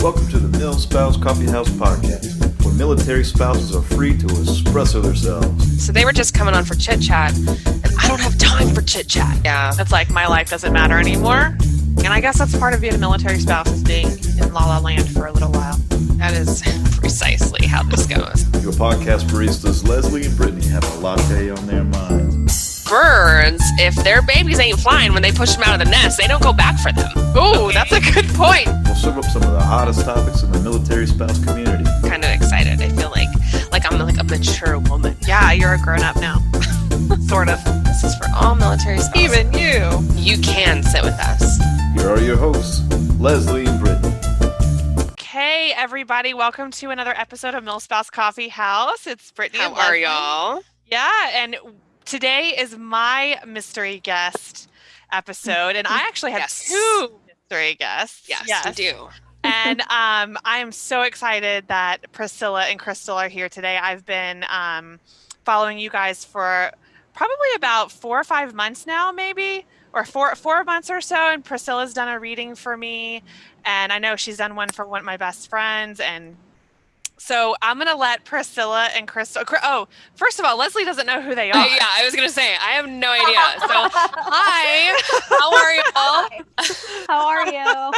Welcome to the Mill Spouse Coffee House Podcast, where military spouses are free to espresso themselves. So they were just coming on for chit chat, and I don't have time for chit chat. Yeah, it's like my life doesn't matter anymore. And I guess that's part of being a military spouse, is being in La La Land for a little while. That is precisely how this goes. Your podcast baristas Leslie and Britni have a latte on their minds. Birds, if their babies ain't flying when they push them out of the nest, they don't go back for them. Ooh, that's a good point. We'll serve up some of the hottest topics in the military spouse community. Kind of excited. I feel like I'm like a mature woman. Yeah, you're a grown-up now. Sort of. This is for all military spouses. Even you. You can sit with us. Here are your hosts, Leslie and Britni. Hey, everybody. Welcome to another episode of Mill Spouse Coffee House. It's Britni How and are Leslie. y'all? Yeah, and today is my mystery guest episode, and I actually have two mystery guests. Yes, you do. And I am so excited that Priscilla and Crystal are here today. I've been following you guys for probably about 4 or 5 months now, maybe, or four months or so. And Priscilla's done a reading for me, and I know she's done one for one of my best friends. And so I'm going to let Priscilla and Crystal. Oh, first of all, Leslie doesn't know who they are. Yeah, I was going to say, I have no idea. So, hi. How are you all? How are you?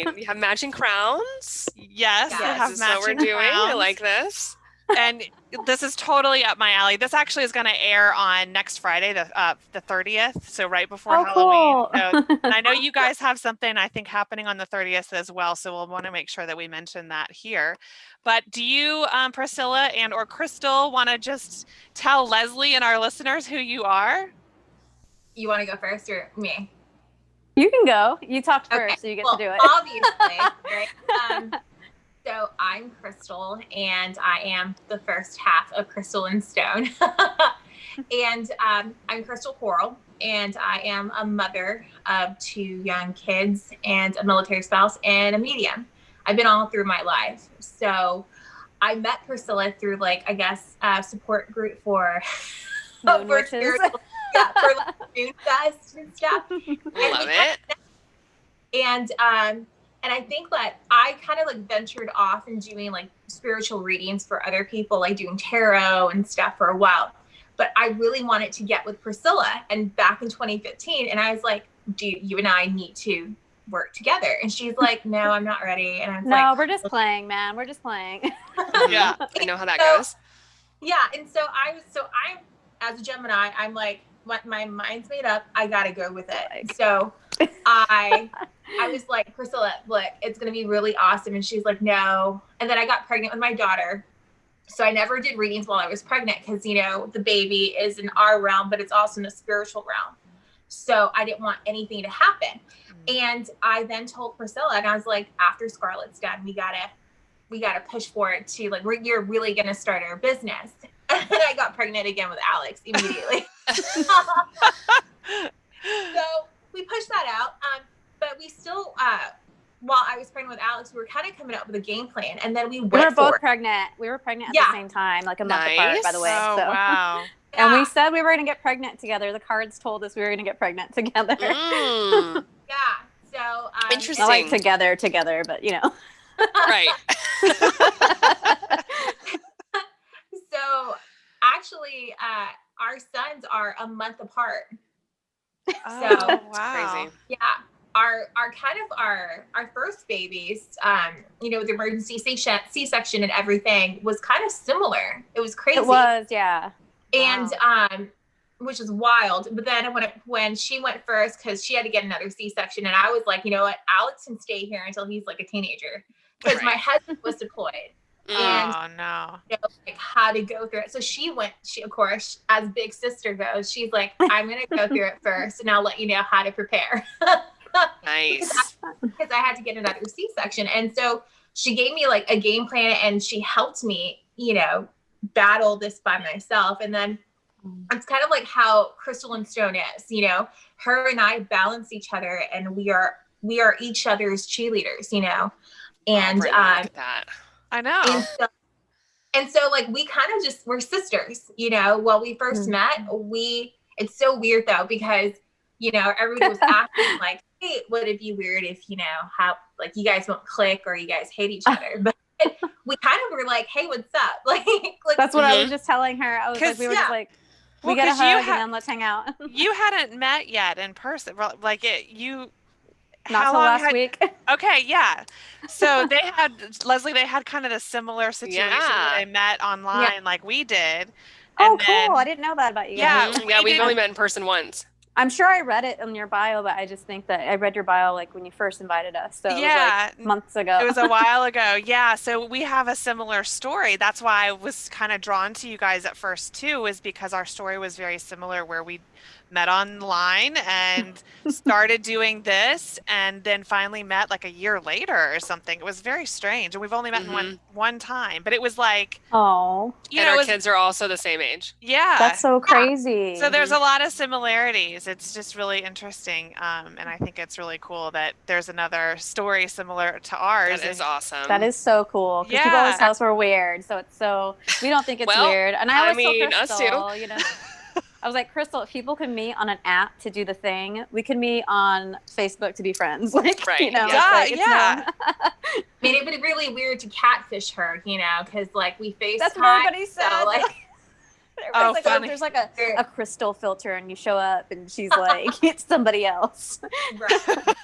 Great. We have matching crowns. Yes, we have This is what we're matching doing. crowns. I like this. And this is totally up my alley. This actually is going to air on next Friday, the 30th, so right before Halloween. Cool. So, and I know you guys have something, I think, happening on the 30th as well, so we'll want to make sure that we mention that here. But do you, Priscilla and or Crystal, want to just tell Leslie and our listeners who you are? You want to go first or me? You can go. You talked Okay. first, so you get Well, to do it. Obviously, right? So I'm Crystal, and I am the first half of Corl and Stone. And I'm Crystal Corl, and I am a mother of 2 young kids and a military spouse and a medium. I've been all through my life. So I met Priscilla through, a support group for Moon for witches. spiritual, for Moon Fest and stuff. Love it. And I think that I kind of ventured off and doing spiritual readings for other people, like doing tarot and stuff for a while. But I really wanted to get with Priscilla, and back in 2015, and I was like, dude, you and I need to work together. And she's like, no, I'm not ready. And I was No, we're just playing, man. We're just playing. Yeah. I know how that goes. Yeah. And so I'm, as a Gemini, I'm like, what my mind's made up, I gotta go with it. So I was like, Priscilla, look, it's gonna be really awesome. And she's like, no. And then I got pregnant with my daughter. So I never did readings while I was pregnant because, the baby is in our realm, but it's also in the spiritual realm. So I didn't want anything to happen. And I then told Priscilla, and I was like, after Scarlett's done, we gotta push for it to you're really gonna start our business. And I got pregnant again with Alex immediately. So we pushed that out. But we still, while I was pregnant with Alex, we were kind of coming up with a game plan. And then we We went were both for it. pregnant. We were pregnant at Yeah. the same time, like a month Nice. apart, by the way. Oh, so. wow. And Yeah. we said we were going to get pregnant together. The cards told us we were going to get pregnant together. Mm, Yeah. So Interesting. Not like together, but right. So actually, our sons are a month apart. Oh, wow. Crazy. Yeah. Our first babies, the emergency C-section and everything was kind of similar. It was crazy. it was, yeah. And which is wild. But then when she went first, because she had to get another C-section, and I was like, you know what, Alex can stay here until he's a teenager, because my Right. husband was deployed. And Oh, no. how to go through it. So she, of course, as big sister goes, she's like, I'm gonna go through it first, and I'll let you know how to prepare. Nice. Because I had to get another C-section. And so she gave me a game plan, and she helped me, battle this by myself. And then it's kind of like how Corl and Stone is, her and I balance each other, and we are each other's cheerleaders, and Look at that. I know. and so we kind of we're sisters, While we first met, it's so weird though, because everybody was acting like, hey, would it be weird if, how like you guys won't click or you guys hate each other, but we kind of were like, hey, what's up? Like That's what I was just telling her. I was like, we were just like, we got a hug and then let's hang out. You hadn't met yet in person, like Not till last week. Okay, yeah. So they had kind of a similar situation where they met online like we did. Oh, cool. I didn't know that about you guys. Yeah, we've only met in person once. I'm sure I read it in your bio, but I just think that I read your bio like when you first invited us. So it was like months ago. It was a while ago. Yeah. So we have a similar story. That's why I was kind of drawn to you guys at first too, is because our story was very similar, where we met online and started doing this and then finally met like a year later or something. It was very strange. And we've only met one time, but it was like, our kids are also the same age. Yeah. That's so crazy. So there's a lot of similarities. It's just really interesting. And I think it's really cool that there's another story similar to ours. That is awesome. That is so cool. Because people always tell us we're weird. So we don't think it's weird. And I always tell Crystal, us too. I was like, Crystal, if people can meet on an app to do the thing, we can meet on Facebook to be friends. Like, right. Yeah. I mean, it would be really weird to catfish her, because like we FaceTime. That's what everybody said. So, like, everybody's like, funny. There's like a Crystal filter, and you show up, and she's like, it's somebody else. Right.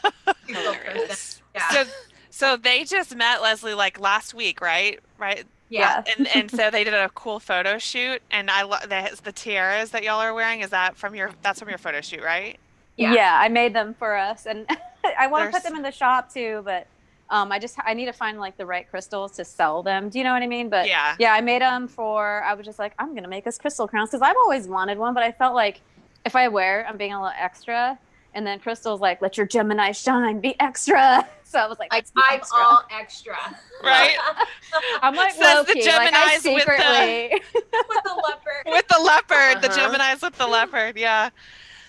Hilarious. Yeah. So they just met, Leslie, like last week, right? Right. Yeah. And so they did a cool photo shoot, and I love the tiaras that y'all are wearing. That's from your photo shoot, right? Yeah, I made them for us, and I want to put them in the shop too, but I need to find like the right crystals to sell them. Do you know what I mean? But yeah, I made them I was just like, I'm gonna make us crystal crowns because I've always wanted one, but I felt like if I wear, I'm being a little extra. And then Crystal's like, let your Gemini shine, be extra. So I was like, I'm extra. all extra. Right? I'm like, says the Loki, Geminis like I secretly. With the leopard. With the leopard, the Geminis with the leopard, yeah.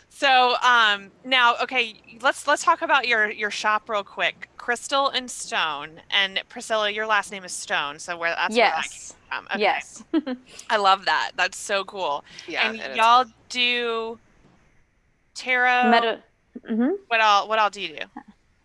So now, okay, let's talk about your shop real quick. Crystal and Stone, and Priscilla, your last name is Stone, so where that came from. Okay. Yes. I love that. That's so cool. Yeah, and y'all do tarot. What all do you do?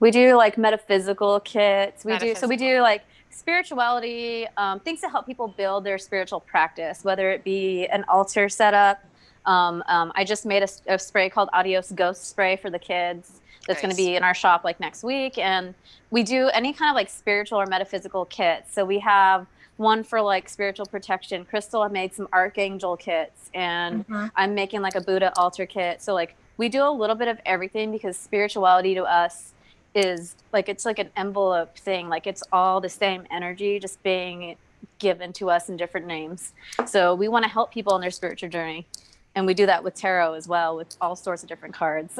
We do like metaphysical kits. We do like spirituality, things to help people build their spiritual practice, whether it be an altar setup. I just made a spray called Adios Ghost Spray for the kids. That's going to be in our shop like next week. And we do any kind of like spiritual or metaphysical kits. So we have one for like spiritual protection. Crystal made some archangel kits, and I'm making like a Buddha altar kit. So like we do a little bit of everything because spirituality to us is like, it's like an envelope thing. Like it's all the same energy, just being given to us in different names. So we want to help people on their spiritual journey. And we do that with tarot as well, with all sorts of different cards.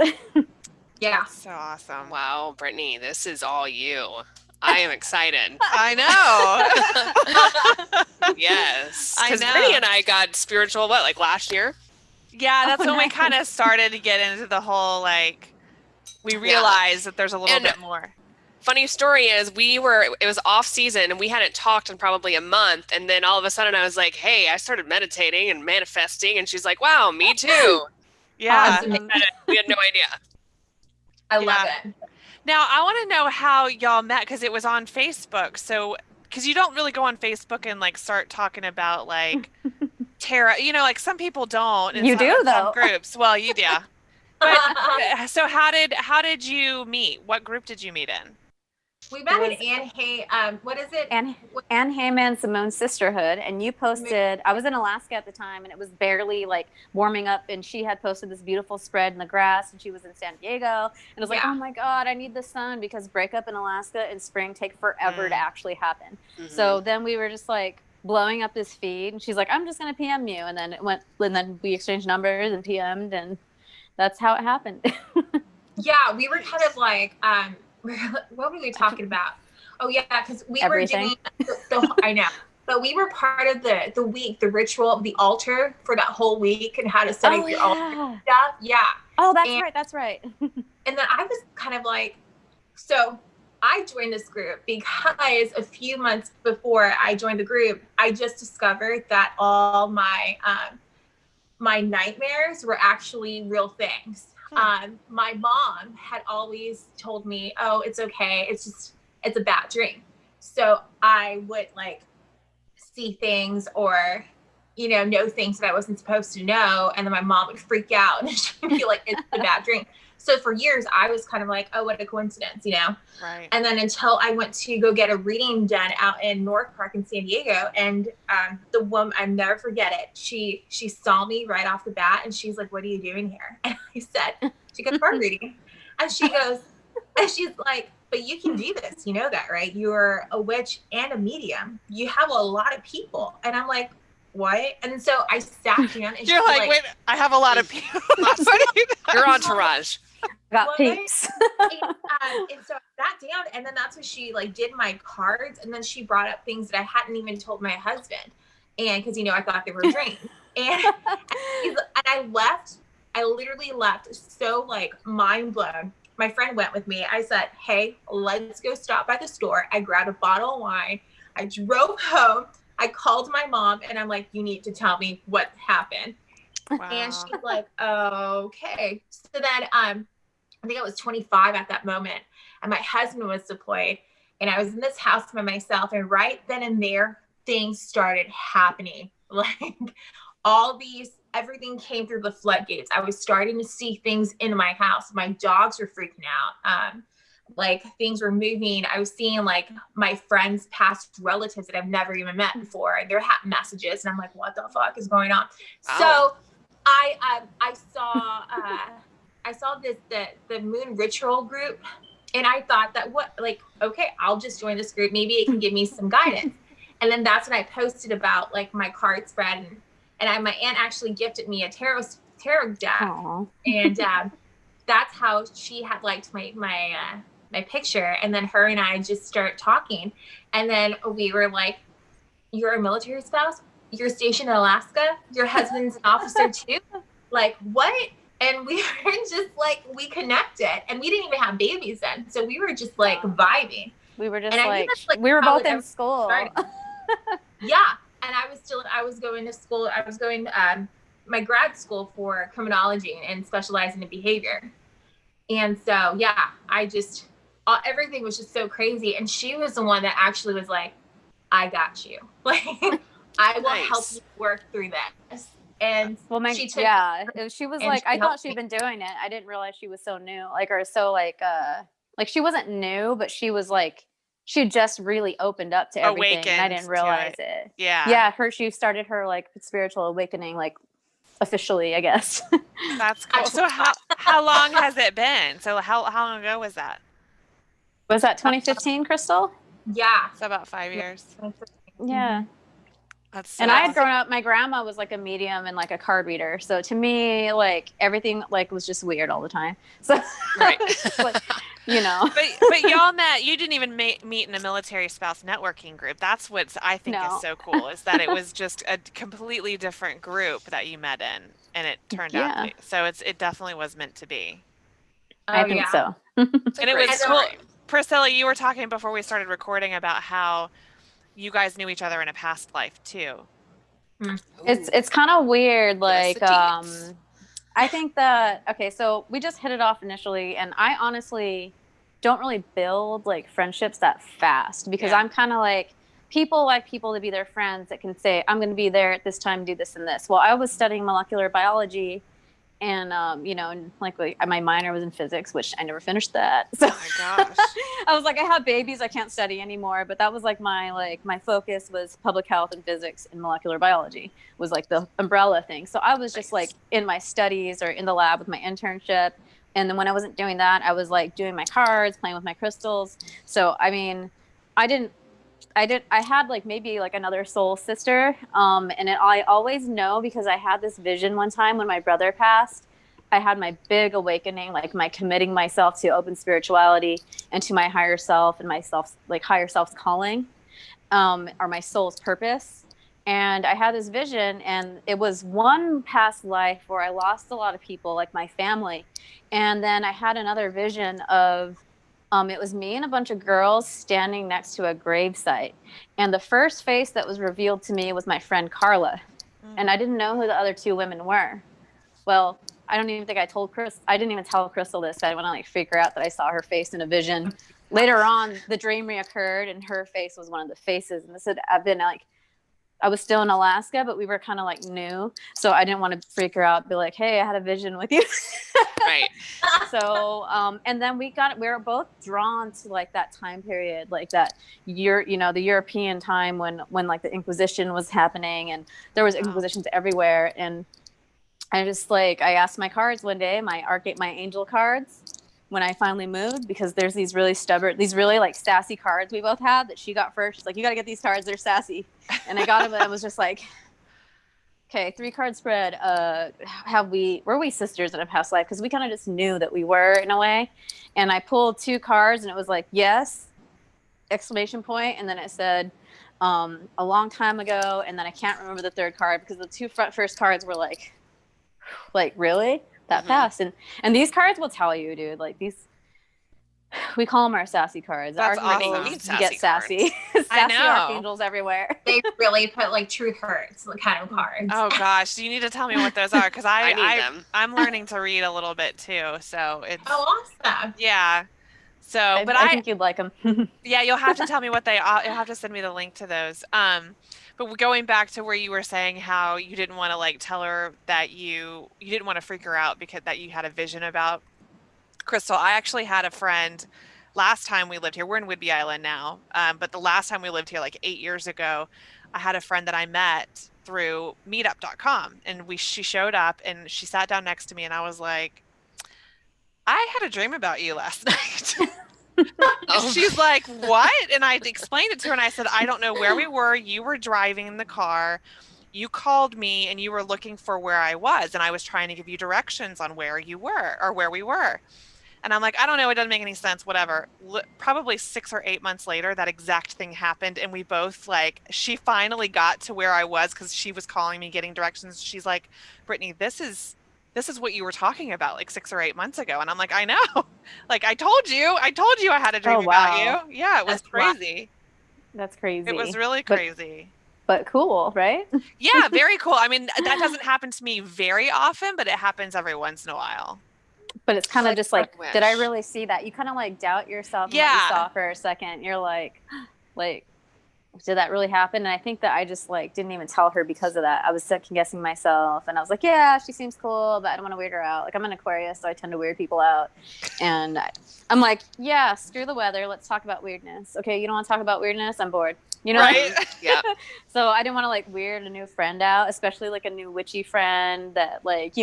Yeah. That's so awesome. Wow, Britni, this is all you. I am excited. I know. Yes. Because I know. Britni and I got spiritual, like last year? Yeah, that's when we kind of started to get into the whole, like, we realized that there's a little bit more. Funny story is it was off season and we hadn't talked in probably a month. And then all of a sudden I was like, hey, I started meditating and manifesting. And she's like, wow, me too. Yeah. We had no idea. I love it. Now, I want to know how y'all met, because it was on Facebook. So, because you don't really go on Facebook and like start talking about like tarot, like some people don't. You do though. Some groups. Well, you do. But so how did you meet? What group did you meet in? We met in what is it? Anne Heyman Simone's Sisterhood, and you posted, I was in Alaska at the time, and it was barely like warming up, and she had posted this beautiful spread in the grass, and she was in San Diego, and I was like, oh my God, I need the sun, because breakup in Alaska in spring take forever to actually happen. So then we were just like blowing up this feed, and she's like, I'm just going to PM you, and then it went, and then we exchanged numbers and PM'd, and that's how it happened. Yeah, we were kind of like, what were we talking about? Oh yeah, because we were doing I know, but we were part of the week, the ritual, the altar for that whole week, and how to set up your altar stuff. Yeah. Oh, that's right. And then I was kind of like, so I joined this group because a few months before I joined the group, I just discovered that all my my nightmares were actually real things. My mom had always told me, oh, it's okay. It's a bad dream. So I would like see things or, know things that I wasn't supposed to know. And then my mom would freak out and she'd be like, it's a bad dream. So for years, I was kind of like, oh, what a coincidence, Right. And then until I went to go get a reading done out in North Park in San Diego. And the woman, I never forget it. She saw me right off the bat and she's like, what are you doing here? And I said, she got a card reading. And she goes, and she's like, but you can do this. You know that, right? You're a witch and a medium. You have a lot of people. And I'm like, what? And so I sat down and You're like, wait, I have a lot of people. Your entourage. Got peeps. And so I sat down and then that's when she like did my cards. And then she brought up things that I hadn't even told my husband. And cause I thought they were dreams. And I literally left so like mind blown. My friend went with me. I said, hey, let's go stop by the store. I grabbed a bottle of wine. I drove home. I called my mom and I'm like, you need to tell me what happened. Wow. And she's like, okay. So then I think I was 25 at that moment and my husband was deployed and I was in this house by myself. And right then and there, things started happening. Like everything came through the floodgates. I was starting to see things in my house. My dogs were freaking out. Like things were moving. I was seeing like my friends' past relatives that I've never even met before, and they're messages, and I'm like, "What the fuck is going on?" Wow. So I saw the moon ritual group, and I thought that okay, I'll just join this group. Maybe it can give me some guidance. And then that's when I posted about like my card spread, and my aunt actually gifted me a tarot deck. Aww. And that's how she had liked my picture. And then her and I just start talking. And then we were like, you're a military spouse? You're stationed in Alaska? Your husband's an officer too? Like, what? And we were just like, we connected. And we didn't even have babies then. So we were just like vibing. We were just like we were both in school. Yeah. And I was going to school. I was going my grad school for criminology and specializing in behavior. And so, yeah, everything was just so crazy. And she was the one that actually was like, I got you. Like, I will help you work through this. And she was like, I thought she'd been doing it. I didn't realize she was so new, she wasn't new, but she was like, she just really opened up to everything. And I didn't realize it. Yeah. Yeah. She started her like spiritual awakening, like officially, I guess. That's cool. So how long has it been? So how long ago was that? Was that 2015, Crystal? Yeah. So about 5 years. Yeah. And I had grown up, my grandma was like a medium and like a card reader. So to me, like everything like was just weird all the time. So right. Like, But y'all met, you didn't even meet in a military spouse networking group. That's what I think is so cool, is that it was just a completely different group that you met in, and it turned out to be. So it definitely was meant to be. I think so. And it was cool. Priscilla, you were talking before we started recording about how you guys knew each other in a past life too. It's kind of weird. Like, I think that, okay, so we just hit it off initially, and I honestly don't really build like friendships that fast because I'm kind of like, people like people to be their friends that can say, I'm going to be there at this time, do this and this. Well, I was studying molecular biology, and my minor was in physics, which I never finished that. So oh my gosh. I was like, I have babies, I can't study anymore. But that was like my focus was public health and physics and molecular biology was like the umbrella thing. So I was just like in my studies or in the lab with my internship. And then when I wasn't doing that, I was like doing my cards, playing with my crystals. So, I mean, I had like maybe like another soul sister. I always know because I had this vision one time when my brother passed. I had my big awakening, like my committing myself to open spirituality and to my higher self and myself, like higher self's calling, or my soul's purpose. And I had this vision, and it was one past life where I lost a lot of people, like my family. And then I had another vision of, it was me and a bunch of girls standing next to a gravesite. And the first face that was revealed to me was my friend Carla. And I didn't know who the other two women were. Well, I don't even think I told Chris. I didn't even tell Crystal this. I want to like freak her out that I saw her face in a vision. Later on, the dream reoccurred, and her face was one of the faces. And this had been like, I was still in Alaska, but we were kind of like new, so I didn't want to freak her out. Be like, "Hey, I had a vision with you." Right. So, and then we were both drawn to like that time period, like that year, the European time when like the Inquisition was happening, and there was Inquisitions everywhere. And I just like, I asked my cards one day, my angel cards, when I finally moved, because there's these really like sassy cards we both had that she got first. She's like, "You got to get these cards. They're sassy." And I got them, and I was just like, okay, 3-card spread. Were we sisters in a past life? Because we kind of just knew that we were in a way. And I pulled 2 cards, and it was like, yes, ! And then it said, a long time ago. And then I can't remember the 3rd card because the 2 first cards were like really? That fast. And these cards will tell you, dude, like these, we call them our sassy cards. That's Archangels awesome. get sassy. I know. Sassy archangels everywhere. They really put like truth hurts kind of cards. Oh gosh, you need to tell me what those are, because I need them. I'm learning to read a little bit too. So it's awesome. yeah. So, but I think you'd like them. Yeah, you'll have to tell me what they are. You'll have to send me the link to those. But going back to where you were saying how you didn't want to like tell her that you didn't want to freak her out because that you had a vision about Crystal. I actually had a friend last time we lived here. We're in Whidbey Island now. But the last time we lived here, like 8 years ago, I had a friend that I met through meetup.com, and she showed up and she sat down next to me, and I was like, "I had a dream about you last night." She's like, "What?" And I explained it to her, and I said, "I don't know where we were. You were driving in the car. You called me, and you were looking for where I was, and I was trying to give you directions on where you were or where we were." And I'm like, "I don't know. It doesn't make any sense. Whatever." Probably 6 or 8 months later, that exact thing happened, and we both she finally got to where I was because she was calling me, getting directions. She's like, "Britni, this is what you were talking about like 6 or 8 months ago." And I'm like, "I know. Like I told you I had a dream about you." Yeah, it was crazy. That's crazy. It was really crazy. But cool, right? Yeah, very cool. I mean, that doesn't happen to me very often, but it happens every once in a while. But it's kind of just like, did I really see that? You kind of like doubt yourself and what you saw for a second. You're like, did that really happen? And I think that I just like didn't even tell her because of that. I was second guessing myself, and I was like, yeah, she seems cool, but I don't want to weird her out. Like, I'm an Aquarius, so I tend to weird people out. And I'm like, yeah, screw the weather. Let's talk about weirdness. Okay, you don't want to talk about weirdness? I'm bored. You know? Right? Yeah. So I didn't want to like weird a new friend out, especially like a new witchy friend that like,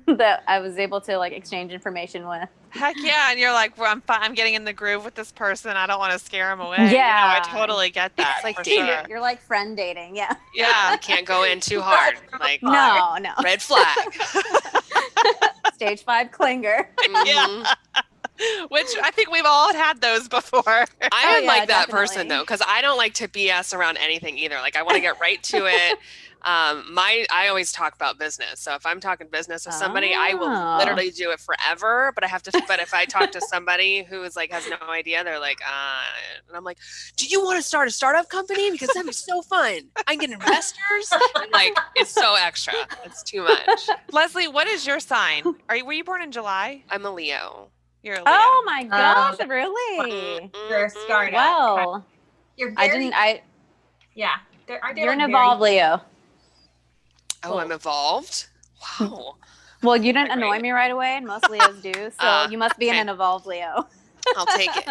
that I was able to like exchange information with. Heck yeah. And you're like, well, I'm getting in the groove with this person. I don't want to scare him away. Yeah. I totally get that. It's like for dating. sure. You're like friend dating. Yeah. Yeah. You can't go in too hard. Like, No. red flag. Stage 5 clinger. Mhm. Which I think we've all had those before. I am yeah, like that definitely. person though, because I don't like to BS around anything either. Like I want to get right to it. I always talk about business. So if I'm talking business with somebody, I will literally do it forever. But if I talk to somebody who is like has no idea, they're like, and I'm like, "Do you want to start a startup company? Because that'd be so fun. I can get investors." And like it's so extra. It's too much. Leslie, what is your sign? Were you born in July? I'm a Leo. You're a Leo. Oh my gosh, really? You're a startup. Well, You're I very, didn't. Yeah. You're an evolved Leo. Oh, I'm evolved. Wow. Well, you didn't annoy me right away, and most Leos do. So you must be okay. an evolved Leo. I'll take it.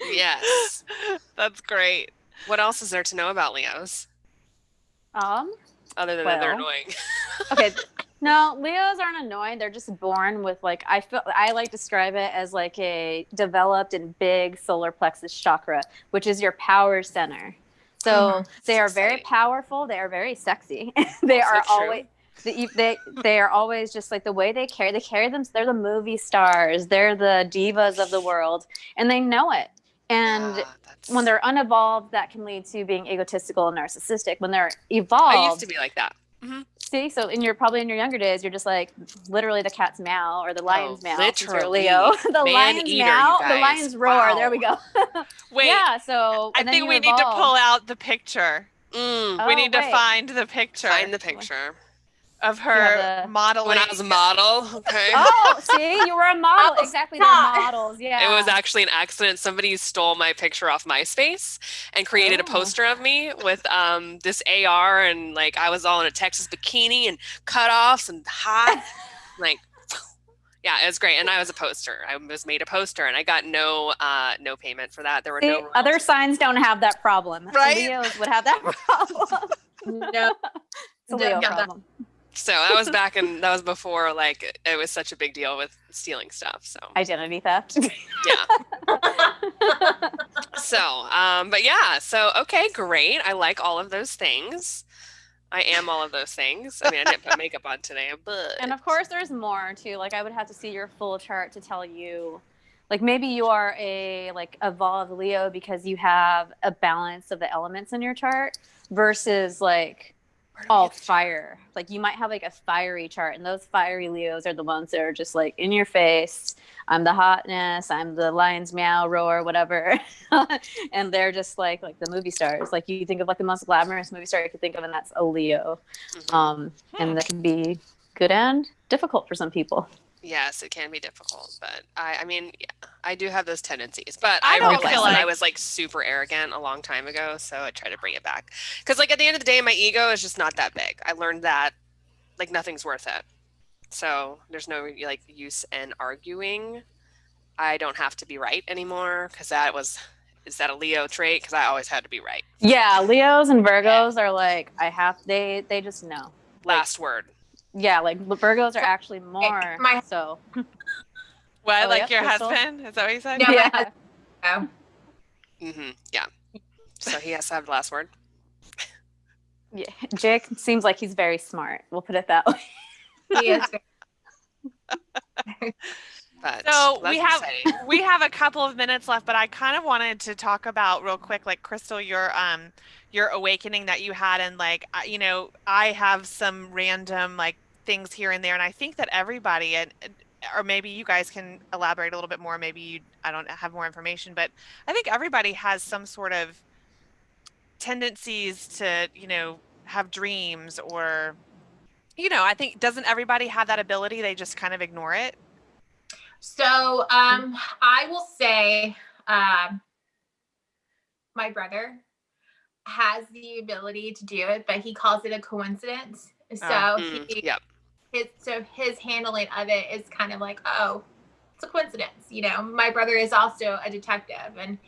Yes. That's great. What else is there to know about Leos other than that they're annoying? Okay. No, Leos aren't annoying. They're just born with like I like describe it as like a developed and big solar plexus chakra, which is your power center. So they are very powerful. They are very sexy. They are always they are always just like the way they carry them. They're the movie stars. They're the divas of the world, and they know it. And when they're unevolved, that can lead to being egotistical and narcissistic. When they're evolved, I used to be like that. Mm-hmm. See, so probably in your younger days, you're just like literally the cat's meow or the lion's meow. Literally. You're Leo. The lion's eater, meow, you the guys. lion's roar. Wow. There we go. Wait. Yeah, so I think we need to pull out the picture. We need to find the picture. Find the picture. of her modeling. When I was a model, okay. Oh, see, you were a model. Oh, Exactly, stop. they're models. Yeah. It was actually an accident. Somebody stole my picture off MySpace and created a poster of me with this AR, and like I was all in a Texas bikini and cutoffs and hot. Like, yeah, it was great. And I was a poster. I was made a poster, and I got no payment for that. There were no other royalties. signs don't have that problem. Right? Leos would have that problem. No. It's a Leo Yeah. problem. So that was before like it was such a big deal with stealing stuff. So Identity theft. yeah. So, but yeah, so okay, great. I like all of those things. I am all of those things. I mean, I didn't put makeup on today, but And of course there's more too. Like I would have to see your full chart to tell you, like maybe you are a like evolved Leo because you have a balance of the elements in your chart versus like all fire. Like you might have like a fiery chart, and those fiery Leos are the ones that are just like in your face. I'm the hotness. I'm the lion's meow, roar, whatever. And they're just like the movie stars. Like you think of like the most glamorous movie star you could think of, and that's a Leo. And that can be good and difficult for some people. Yes, it can be difficult, but I mean, yeah, I do have those tendencies. But I I don't realized feel that like- I was like super arrogant a long time ago, so I try to bring it back. Because like at the end of the day, my ego is just not that big. I learned that like nothing's worth it. So there's no like use in arguing. I don't have to be right anymore because is that a Leo trait? Because I always had to be right. Yeah, Leos and Virgos are like they just know. Last word. Yeah, like Virgos are actually more so. What, Oh, like yeah, your Crystal? husband? Is that what you said? No, Yeah. my husband, Yeah. So he has to have the last word. Yeah, Jake seems like he's very smart. We'll put it that way. he is. But So that's exciting. we have a couple of minutes left, but I kind of wanted to talk about real quick, like Crystal, your awakening that you had, and like you know, I have some random like things here and there, and I think that everybody, or maybe you guys can elaborate a little bit more. Maybe I don't have more information, but I think everybody has some sort of tendencies to, you know, have dreams, or you know, I think doesn't everybody have that ability? They just kind of ignore it. So I will say my brother has the ability to do it, but he calls it a coincidence. So his handling of it is kind of like, oh, it's a coincidence. You know, my brother is also a detective, and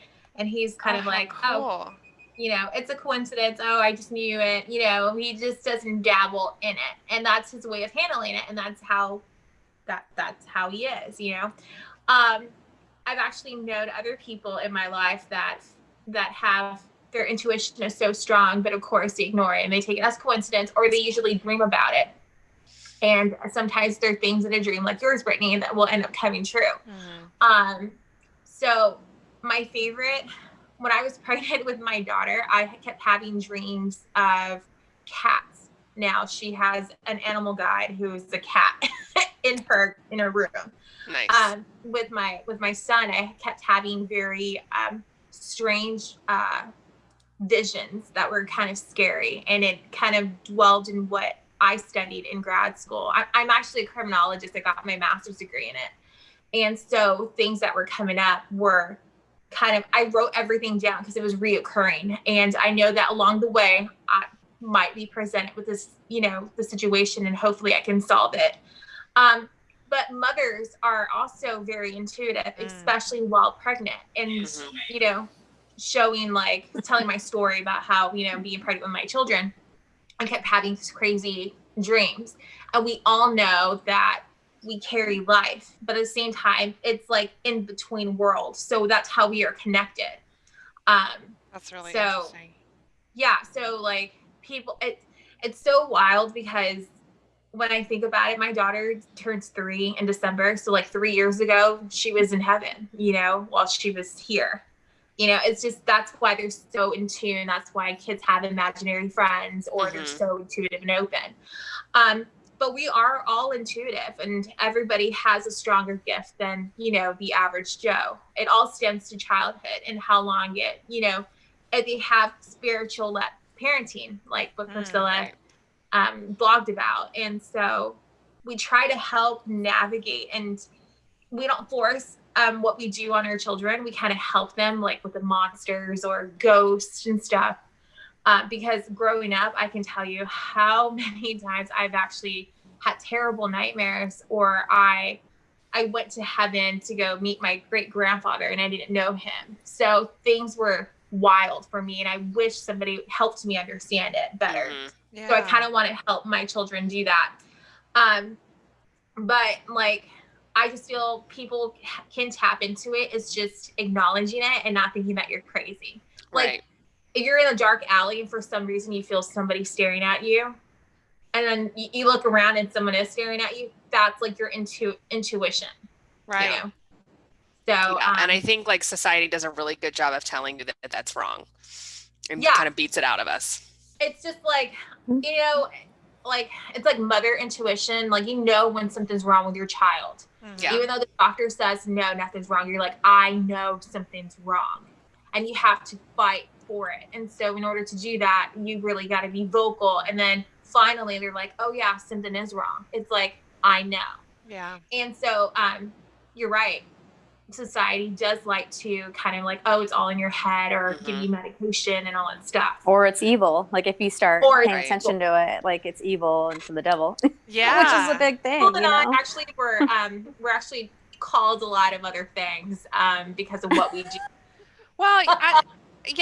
he's kind of like, cool. you know, it's a coincidence. Oh, I just knew it. You know, he just doesn't dabble in it, and that's his way of handling it, and that's how he is. You know, I've actually known other people in my life that have their intuition is so strong, but of course they ignore it and they take it as coincidence, or they usually dream about it. And sometimes there are things in a dream like yours, Britni, that will end up coming true. Mm-hmm. So my favorite, when I was pregnant with my daughter, I kept having dreams of cats. Now she has an animal guide who's a cat in her room. Nice. With my son, I kept having very strange visions that were kind of scary, and it kind of dwelled in what I studied in grad school. I'm actually a criminologist. I got my master's degree in it. And so things that were coming up were kind of, I wrote everything down because it was reoccurring. And I know that along the way, I might be presented with this, you know, the situation, and hopefully I can solve it. But mothers are also very intuitive, especially while pregnant. And, you know, telling my story about how, you know, being pregnant with my children, I kept having these crazy dreams. And we all know that we carry life, but at the same time, it's like in between worlds. So that's how we are connected. That's really interesting. Yeah. So like people, it's so wild because when I think about it, my daughter turns 3 in December. So like 3 years ago, she was in heaven, you know, while she was here. You know, it's just, that's why they're so in tune. That's why kids have imaginary friends, or they're so intuitive and open. But we are all intuitive, and everybody has a stronger gift than, you know, the average Joe. It all stems to childhood and how long it, you know, if they have spiritual parenting, like what Priscilla blogged about. And so we try to help navigate, and we don't force what we do on our children. We kind of help them like with the monsters or ghosts and stuff. Because growing up, I can tell you how many times I've actually had terrible nightmares, or I went to heaven to go meet my great grandfather and I didn't know him. So things were wild for me, and I wish somebody helped me understand it better. Yeah. So I kind of want to help my children do that. But like, I just feel people can tap into it. It's just acknowledging it and not thinking that you're crazy. Like, if you're in a dark alley and for some reason you feel somebody staring at you, and then you look around and someone is staring at you, that's like your intuition. Right. You know? So, and I think like society does a really good job of telling you that that's wrong, and Yeah. kind of beats it out of us. It's just like, you know, like it's like mother intuition. Like, you know when something's wrong with your child. Yeah. Even though the doctor says no, nothing's wrong, you're like, I know something's wrong, and you have to fight for it. And so in order to do that, you really got to be vocal. And then finally they're like, oh yeah, something is wrong. It's like, I know. Yeah. And so you're right. Society does like to kind of like, oh, it's all in your head, or give you medication and all that stuff. Or it's evil. Like if you start paying attention to it, like it's evil and from the devil. Yeah. Which is a big thing. Well, and I actually we're actually called a lot of other things because of what we do. Well,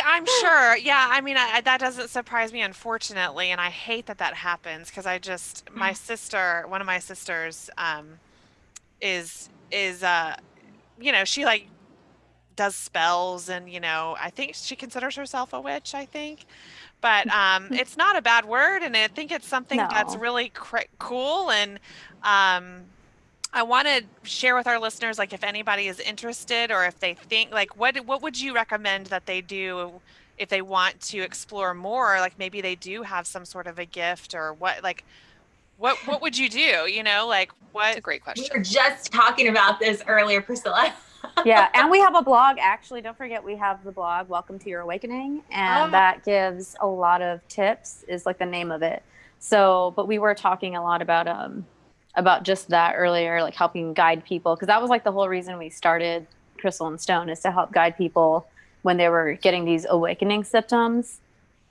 I'm sure. Yeah, I mean, that doesn't surprise me, unfortunately, and I hate that happens, because my sister, one of my sisters, is you know, she like does spells, and you know, I think she considers herself a witch, I think, but it's not a bad word, and I think it's something that's really cool, and I want to share with our listeners, like, if anybody is interested, or if they think, like, what would you recommend that they do if they want to explore more? Like, maybe they do have some sort of a gift, or what would you do? You know, like, what? That's a great question. We were just talking about this earlier, Priscilla. Yeah, and we have a blog, actually. Don't forget, we have the blog, Welcome to Your Awakening, and that gives a lot of tips, is like the name of it. So, but we were talking a lot about just that earlier, like helping guide people, because that was like the whole reason we started Crystal and Stone, is to help guide people when they were getting these awakening symptoms,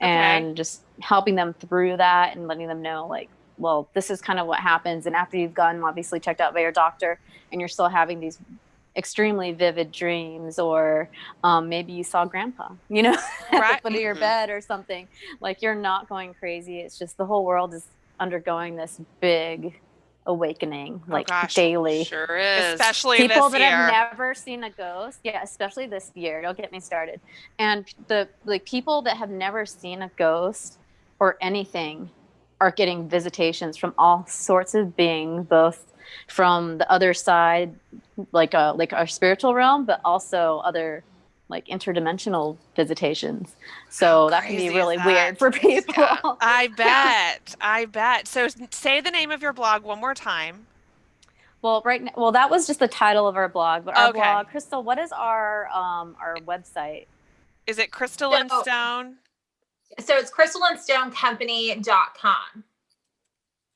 and just helping them through that and letting them know, like, well, this is kind of what happens. And after you've gotten obviously checked out by your doctor and you're still having these extremely vivid dreams, or maybe you saw grandpa, you know, at the foot of your bed or something, like, you're not going crazy. It's just the whole world is undergoing this big awakening, like, daily. Sure is. Especially people this that year. have never seen a ghost. Yeah, especially this year. Don't get me started. And the people that have never seen a ghost or anything are getting visitations from all sorts of beings, both from the other side, like our spiritual realm, but also other like interdimensional visitations. So that can be really weird for people. Yeah. I bet. So say the name of your blog one more time. Well, that was just the title of our blog, but our blog, Crystal, what is our website? Is it Crystal and Stone? So it's crystalandstonecompany.com.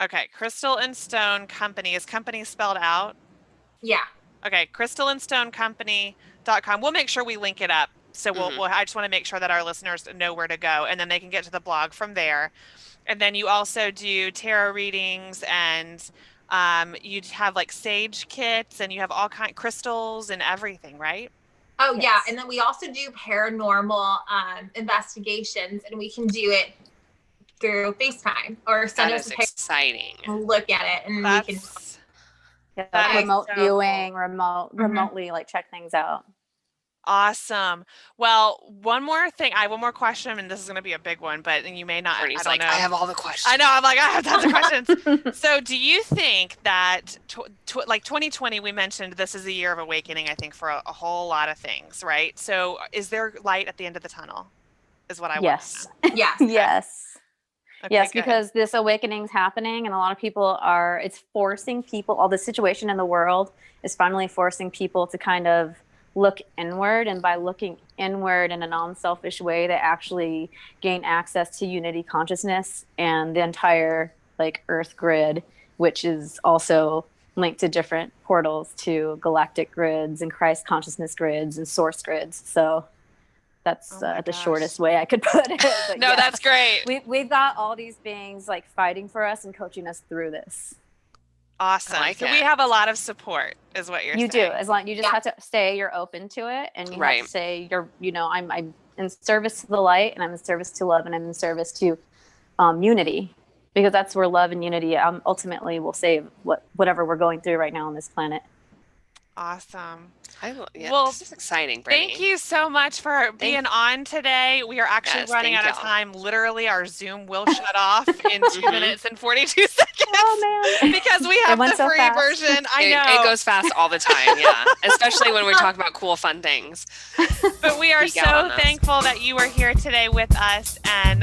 Okay, Crystal and Stone Company. Is company spelled out? Yeah. Okay, crystalandstonecompany.com. We'll make sure we link it up. So I just want to make sure that our listeners know where to go, and then they can get to the blog from there. And then you also do tarot readings, and you have like sage kits, and you have all kind of crystals and everything, right? Oh, yes. Yeah. And then we also do paranormal investigations, and we can do it through FaceTime or send us exciting. Look at it, and we can remote viewing, remotely like check things out. Awesome. Well, one more thing. I have one more question, and this is going to be a big one, but you may not. Courtney's I don't know. I have all the questions. I know. I'm like, I have tons of questions. So do you think that like 2020, we mentioned this is a year of awakening, I think, for a whole lot of things, right? So is there light at the end of the tunnel is what I want to know. Yes. Yes. Okay, yes, good. because this awakening's happening, and a lot of people it's forcing people, all the situation in the world is finally forcing people to kind of look inward, and by looking inward in a non-selfish way, they actually gain access to unity consciousness and the entire like Earth grid, which is also linked to different portals to galactic grids and Christ consciousness grids and source grids. So that's the shortest way I could put it. But No, that's great. We've got all these beings like fighting for us and coaching us through this. Awesome. Like So it. we have a lot of support, is what you're saying. You do, as long you just have to say you're open to it, and you have to say I'm in service to the light, and I'm in service to love, and I'm in service to unity, because that's where love and unity ultimately will save whatever we're going through right now on this planet. Awesome. Well, this is exciting, Britni. Thank you so much for being on today. We are actually running out of time. Literally, our Zoom will shut off in 2 minutes and 42 seconds. Oh, man. Because we have the free version. I know. It goes fast all the time, yeah. Especially when we talk about cool, fun things. But we are so thankful that you were here today with us. And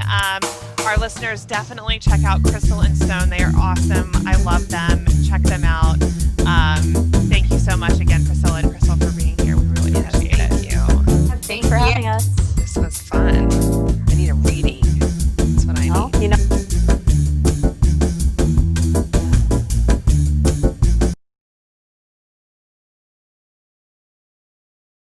our listeners, definitely check out Crystal and Stone. They are awesome. I love them. Check them out. Thank you so much again, Priscilla and Crystal, for being